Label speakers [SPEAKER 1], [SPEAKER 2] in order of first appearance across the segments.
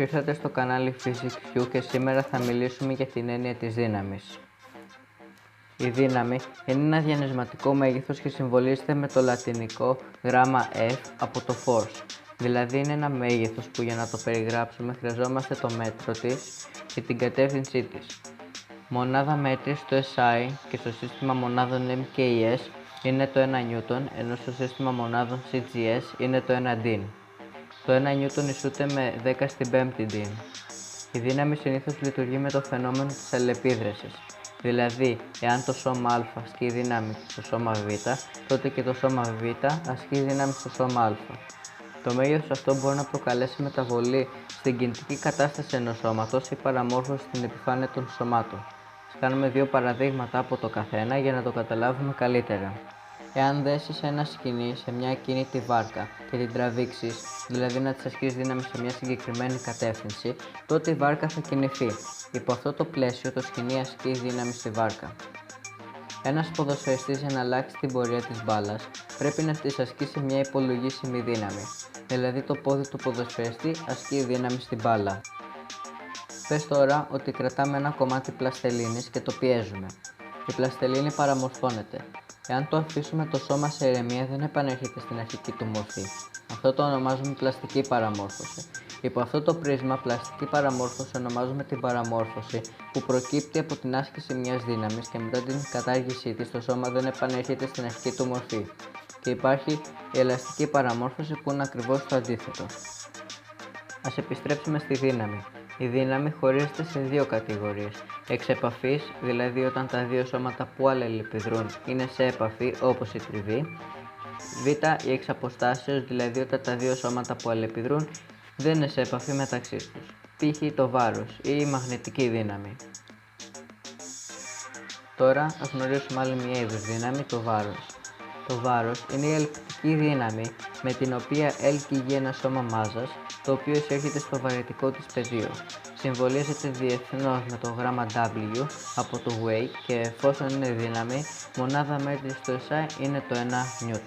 [SPEAKER 1] ήρθατε στο κανάλι PhysicsQ και σήμερα θα μιλήσουμε για την έννοια της δύναμης. Η δύναμη είναι ένα διανυσματικό μέγεθος και συμβολίζεται με το λατινικό γράμμα F από το force. Δηλαδή είναι ένα μέγεθος που για να το περιγράψουμε χρειαζόμαστε το μέτρο της και την κατεύθυνσή της. Μονάδα μέτρης στο SI και στο σύστημα μονάδων MKS είναι το 1 N, ενώ στο σύστημα μονάδων CGS είναι το 1 D. Το 1 N ισούται με 10 στην 5η D. Η δύναμη συνήθως λειτουργεί με το φαινόμενο της αλληλεπίδρασης. Δηλαδή, εάν το σώμα Α ασκεί δύναμη στο σώμα Β, τότε και το σώμα Β ασκεί δύναμη στο σώμα Α. Το μέγεθος αυτό μπορεί να προκαλέσει μεταβολή στην κινητική κατάσταση ενός σώματος ή παραμόρφωση στην επιφάνεια των σωμάτων. Ας κάνουμε δύο παραδείγματα από το καθένα για να το καταλάβουμε καλύτερα. Εάν δέσεις ένα σκοινί σε μια ακίνητη βάρκα και την τραβήξεις, δηλαδή να της ασκείς δύναμη σε μια συγκεκριμένη κατεύθυνση, τότε η βάρκα θα κινηθεί. Υπό αυτό το πλαίσιο, το σκοινί ασκεί δύναμη στη βάρκα. Ένας ποδοσφαιριστής για να αλλάξει την πορεία της μπάλας πρέπει να της ασκήσει μια υπολογίσιμη δύναμη, δηλαδή το πόδι του ποδοσφαιριστή ασκεί δύναμη στην μπάλα. Πες τώρα ότι κρατάμε ένα κομμάτι πλαστελίνης και το πιέζουμε. Η πλαστελίνη παραμορφώνεται. Εάν το αφήσουμε το σώμα σε ηρεμία, δεν επανέρχεται στην αρχική του μορφή. Αυτό το ονομάζουμε πλαστική παραμόρφωση. Υπό αυτό το πρίσμα, πλαστική παραμόρφωση ονομάζουμε την παραμόρφωση που προκύπτει από την άσκηση μιας δύναμης και μετά την κατάργησή της το σώμα δεν επανέρχεται στην αρχική του μορφή. Και υπάρχει η ελαστική παραμόρφωση που είναι ακριβώς το αντίθετο. Ας επιστρέψουμε στη δύναμη. Η δύναμη χωρίζεται σε δύο κατηγορίες. Εξ επαφής, δηλαδή όταν τα δύο σώματα που αλληλεπιδρούν είναι σε επαφή, όπως η τριβή. Β, η εξ αποστάσεως, δηλαδή όταν τα δύο σώματα που αλληλεπιδρούν δεν είναι σε επαφή μεταξύ τους. Π.χ. το βάρος ή η μαγνητική δύναμη. Τώρα ας γνωρίσουμε άλλη μια είδους δύναμη, το βάρος. Το βάρος είναι η ελκτική δύναμη με την οποία ελκύει ένα σώμα μάζας, το οποίο εισέρχεται στο βαρυτικό της πεδίο. Συμβολίζεται διεθνώς με το γράμμα W από το weight και εφόσον είναι δύναμη, μονάδα μέτρης στο SI είναι το 1 N.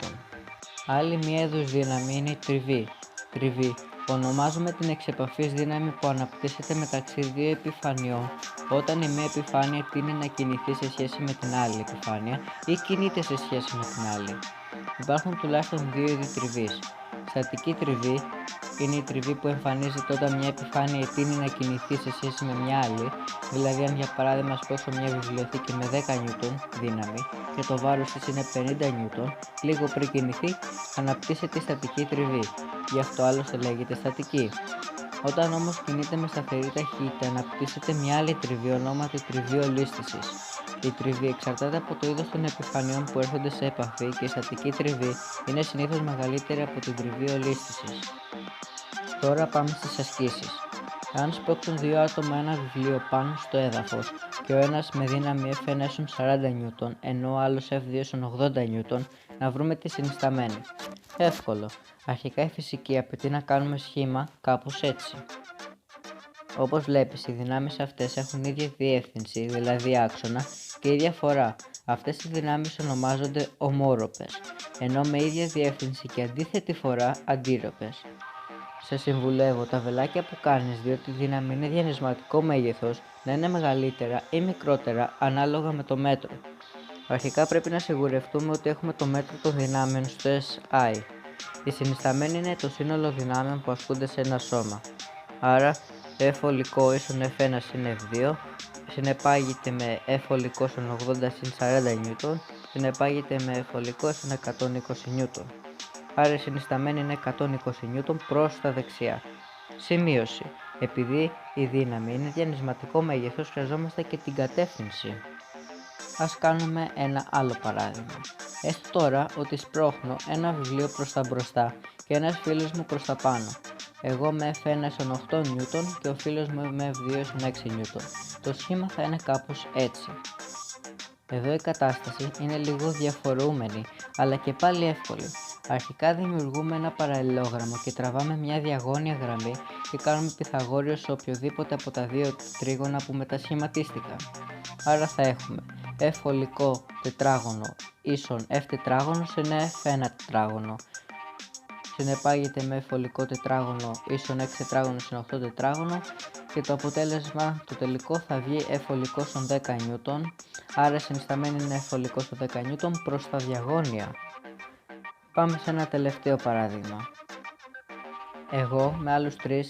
[SPEAKER 1] Άλλη μία είδους δύναμη είναι η τριβή. Τριβή ονομάζουμε την εξεπαφής δύναμη που αναπτύσσεται μεταξύ δύο επιφανειών όταν η μία επιφάνεια τείνει να κινηθεί σε σχέση με την άλλη επιφάνεια ή κινείται σε σχέση με την άλλη. Υπάρχουν τουλάχιστον δύο είδη τριβής. Στατική τριβή είναι η τριβή που εμφανίζεται όταν μια επιφάνεια τείνει να κινηθεί σε σχέση με μια άλλη, δηλαδή αν για παράδειγμα σπρώξω μια βιβλιοθήκη με 10 N δύναμη και το βάρος της είναι 50 N, λίγο πριν κινηθεί αναπτύσσεται η στατική τριβή, γι' αυτό άλλωστε λέγεται στατική. Όταν όμως κινείται με σταθερή ταχύτητα αναπτύσσεται μια άλλη τριβή ονόματι τριβή ολίσθησης. Η τριβή εξαρτάται από το είδος των επιφανειών που έρχονται σε επαφή και η στατική τριβή είναι συνήθως μεγαλύτερη από την τριβή ολίσθησης. Τώρα πάμε στις ασκήσεις. Αν σπρώξουν δύο άτομα ένα βιβλίο πάνω στο έδαφος και ο ένας με δύναμη F1 έσουν 40 N ενώ ο άλλος F2 έσουν 80 N, να βρούμε τη συνισταμένη. Εύκολο. Αρχικά η φυσική απαιτεί να κάνουμε σχήμα κάπως έτσι. Όπως βλέπεις, οι δυνάμεις αυτές έχουν ίδια διεύθυνση, δηλαδή άξονα, και ίδια φορά. Αυτές οι δυνάμεις ονομάζονται ομόρροπες, ενώ με ίδια διεύθυνση και αντίθετη φορά αντίρροπες. Σε συμβουλεύω τα βελάκια που κάνεις, διότι η δύναμη είναι διανυσματικό μέγεθος, να είναι μεγαλύτερα ή μικρότερα ανάλογα με το μέτρο. Αρχικά πρέπει να σιγουρευτούμε ότι έχουμε το μέτρο των δυνάμεων στο SI. Η συνισταμένη είναι το σύνολο δυνάμεων που ασκούνται σε ένα σώμα. Άρα, F ολικό ίσον F1 συν F2 συνεπάγεται με F ολικό ίσον 80 συν 40 N συνεπάγεται με F ολικό ίσον 120 N. Άρα η συνισταμένη είναι 120 N προς τα δεξιά. Σημείωση. Επειδή η δύναμη είναι διανυσματικό μέγεθος, χρειαζόμαστε και την κατεύθυνση. Ας κάνουμε ένα άλλο παράδειγμα. Έστω τώρα ότι σπρώχνω ένα βιβλίο προς τα μπροστά και ένας φίλος μου προς τα πάνω. Εγώ με F1 ίσον 8 N και ο φίλος μου με F2 ίσον 6 N. Το σχήμα θα είναι κάπως έτσι. Εδώ η κατάσταση είναι λίγο διαφορούμενη, αλλά και πάλι εύκολη. Αρχικά δημιουργούμε ένα παραλληλόγραμμο και τραβάμε μια διαγώνια γραμμή και κάνουμε Πυθαγόριο σε οποιοδήποτε από τα δύο τρίγωνα που μετασχηματίστηκαν. Άρα θα έχουμε F ολικό τετράγωνο ίσον F τετράγωνο συν F1 τετράγωνο. συνεπάγεται με εφολικό τετράγωνο ίσον 6 τετράγωνο συν 8 τετράγωνο και το αποτέλεσμα το τελικό θα βγει εφολικό στον 10 νιούτον, άρα συνισταμένη είναι εφολικό στο 10 νιούτον προς τα διαγώνια. Πάμε σε ένα τελευταίο παράδειγμα. Εγώ με άλλους 3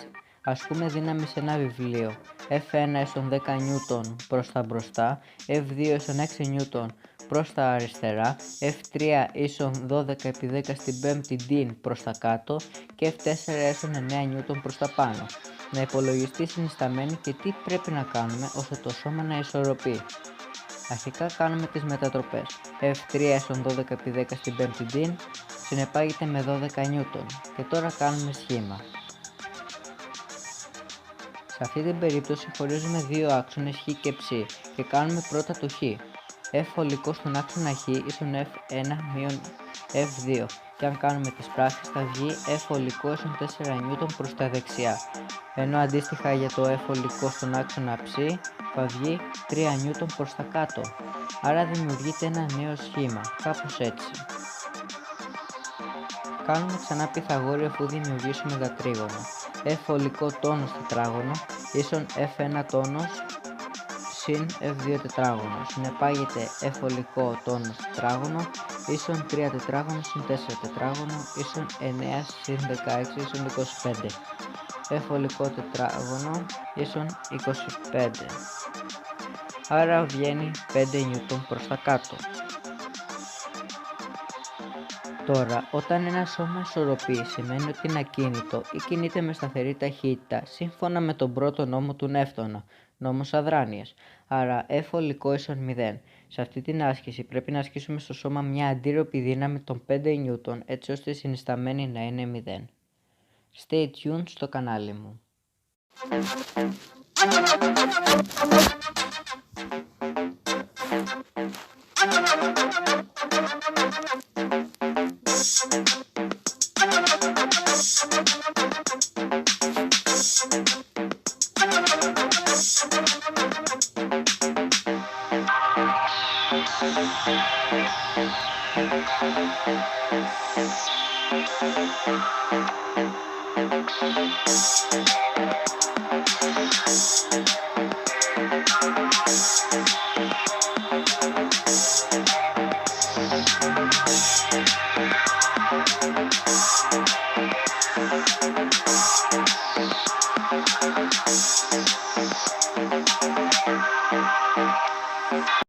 [SPEAKER 1] ασκούμε δύναμη σε ένα βιβλίο. F1 ίσον 10 νιούτον προς τα μπροστά, F2 ίσον 6 νιούτον προς τα αριστερά, F3 ίσον 12 επί 10 στην πέμπτη ντυν προς τα κάτω και F4 ίσον 9 νιούτον προς τα πάνω. Να υπολογιστεί συνισταμένη και τι πρέπει να κάνουμε ώστε το σώμα να ισορροπεί. Αρχικά κάνουμε τις μετατροπές. F3 ίσον 12 επί 10 στην πέμπτη ντυν συνεπάγεται με 12 νιούτον και τώρα κάνουμε σχήμα. Σε αυτή την περίπτωση χωρίζουμε δύο άξονες χ και ψ και κάνουμε πρώτα το χ. F ολικό στον άξονα χ ίσον F1 μείον F2 και αν κάνουμε τις πράξεις θα βγει F ολικό ίσον 4 νιούτον προς τα δεξιά, ενώ αντίστοιχα για το F ολικό στον άξονα ψ θα βγει 3 νιούτον προς τα κάτω, άρα δημιουργείται ένα νέο σχήμα, κάπως έτσι. Κάνουμε ξανά Πυθαγόριο αφού δημιουργήσουμε τα τρίγωνα. F ολικό τόνος τετράγωνο ίσον F1 τόνος συν F2 τετράγωνο. Συνεπάγεται F ολικό τόνος τετράγωνο ίσον 3 τετράγωνο συν 4 τετράγωνο ίσον 9 συν 16 ίσον 25. F ολικό τετράγωνο ίσον 25. Άρα βγαίνει 5 νιούτον προς τα κάτω. Τώρα, όταν ένα σώμα ισορροπεί, σημαίνει ότι είναι ακίνητο ή κινείται με σταθερή ταχύτητα, σύμφωνα με τον πρώτο νόμο του Νεύτωνα, νόμος αδράνειας. Άρα, F ολικό ίσον 0. Σε αυτή την άσκηση πρέπει να ασκήσουμε στο σώμα μια αντίρροπη δύναμη των 5 νιούτον, έτσι ώστε η συνισταμένη να είναι 0. Stay tuned στο κανάλι μου. Thank you.